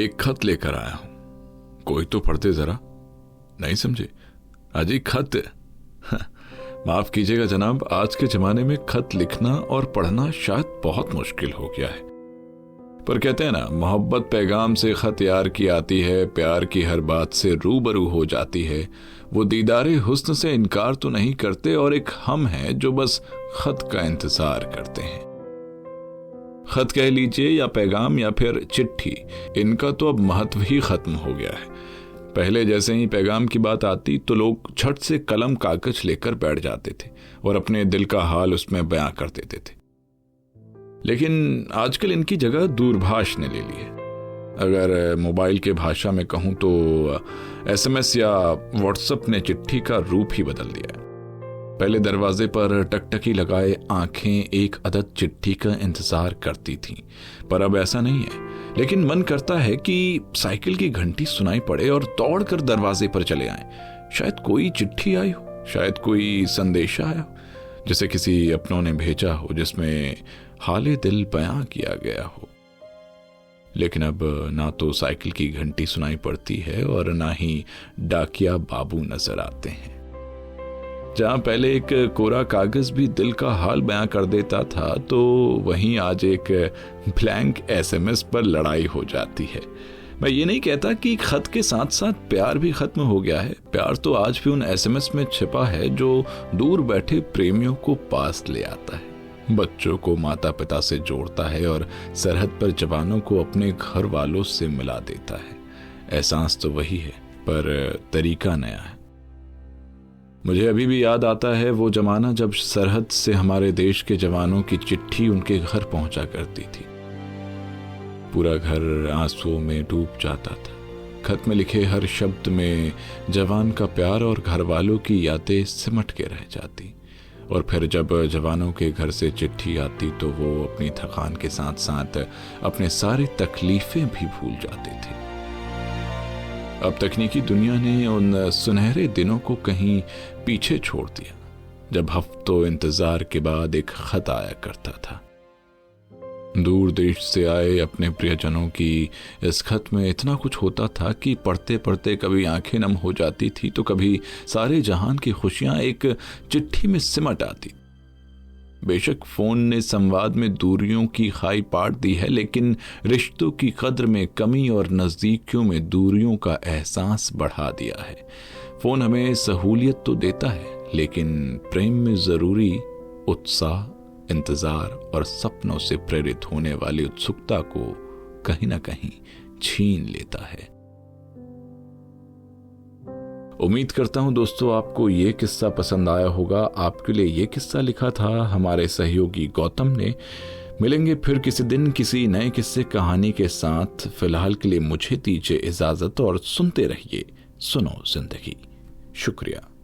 एक खत लेकर आया हूं, कोई तो पढ़ते जरा। नहीं समझे? अजी खत। माफ कीजिएगा जनाब, आज के जमाने में खत लिखना और पढ़ना शायद बहुत मुश्किल हो गया है। पर कहते हैं ना, मोहब्बत पैगाम से खत यार की आती है, प्यार की हर बात से रूबरू हो जाती है। वो दीदारे हुस्न से इनकार तो नहीं करते, और एक हम हैं जो बस खत का इंतजार करते हैं। खत कह लीजिए या पैगाम या फिर चिट्ठी, इनका तो अब महत्व ही खत्म हो गया है। पहले जैसे ही पैगाम की बात आती तो लोग झट से कलम कागज लेकर बैठ जाते थे और अपने दिल का हाल उसमें बयां कर देते थे। लेकिन आजकल इनकी जगह दूरभाष ने ले ली है। अगर मोबाइल के भाषा में कहूं तो SMS या व्हाट्सएप ने चिट्ठी का रूप ही बदल दिया है। पहले दरवाजे पर टकटकी लगाए आंखें एक अदद चिट्ठी का इंतजार करती थीं, पर अब ऐसा नहीं है। लेकिन मन करता है कि साइकिल की घंटी सुनाई पड़े और दौड़कर दरवाजे पर चले आएं। शायद कोई चिट्ठी आई हो, शायद कोई संदेशा आया हो, जिसे किसी अपनों ने भेजा हो, जिसमें हाले दिल बयां किया गया हो। लेकिन अब ना तो साइकिल की घंटी सुनाई पड़ती है और ना ही डाकिया बाबू नजर आते हैं। जहां पहले एक कोरा कागज भी दिल का हाल बयां कर देता था, तो वहीं आज एक ब्लैंक SMS पर लड़ाई हो जाती है। मैं ये नहीं कहता कि खत के साथ साथ प्यार भी खत्म हो गया है। प्यार तो आज भी उन SMS में छिपा है जो दूर बैठे प्रेमियों को पास ले आता है, बच्चों को माता पिता से जोड़ता है और सरहद पर जवानों को अपने घर वालों से मिला देता है। एहसास तो वही है, पर तरीका नया है। मुझे अभी भी याद आता है वो जमाना जब सरहद से हमारे देश के जवानों की चिट्ठी उनके घर पहुंचा करती थी। पूरा घर आंसुओं में डूब जाता था। खत में लिखे हर शब्द में जवान का प्यार और घर वालों की यादें सिमट के रह जाती। और फिर जब जवानों के घर से चिट्ठी आती तो वो अपनी थकान के साथ साथ अपने सारी तकलीफें भी भूल जाते थे। अब तकनीकी दुनिया ने उन सुनहरे दिनों को कहीं पीछे छोड़ दिया, जब हफ्तों इंतजार के बाद एक खत आया करता था। दूर देश से आए अपने प्रियजनों की इस खत में इतना कुछ होता था कि पढ़ते पढ़ते कभी आंखें नम हो जाती थी तो कभी सारे जहान की खुशियां एक चिट्ठी में सिमट आती। बेशक फोन ने संवाद में दूरियों की खाई पाट दी है, लेकिन रिश्तों की कद्र में कमी और नजदीकियों में दूरियों का एहसास बढ़ा दिया है। फोन हमें सहूलियत तो देता है, लेकिन प्रेम में जरूरी उत्साह, इंतजार और सपनों से प्रेरित होने वाली उत्सुकता को कहीं ना कहीं छीन लेता है। उम्मीद करता हूं दोस्तों आपको ये किस्सा पसंद आया होगा। आपके लिए ये किस्सा लिखा था हमारे सहयोगी गौतम ने। मिलेंगे फिर किसी दिन किसी नए किस्से कहानी के साथ। फिलहाल के लिए मुझे दीजिए इजाजत और सुनते रहिए सुनो जिंदगी। शुक्रिया।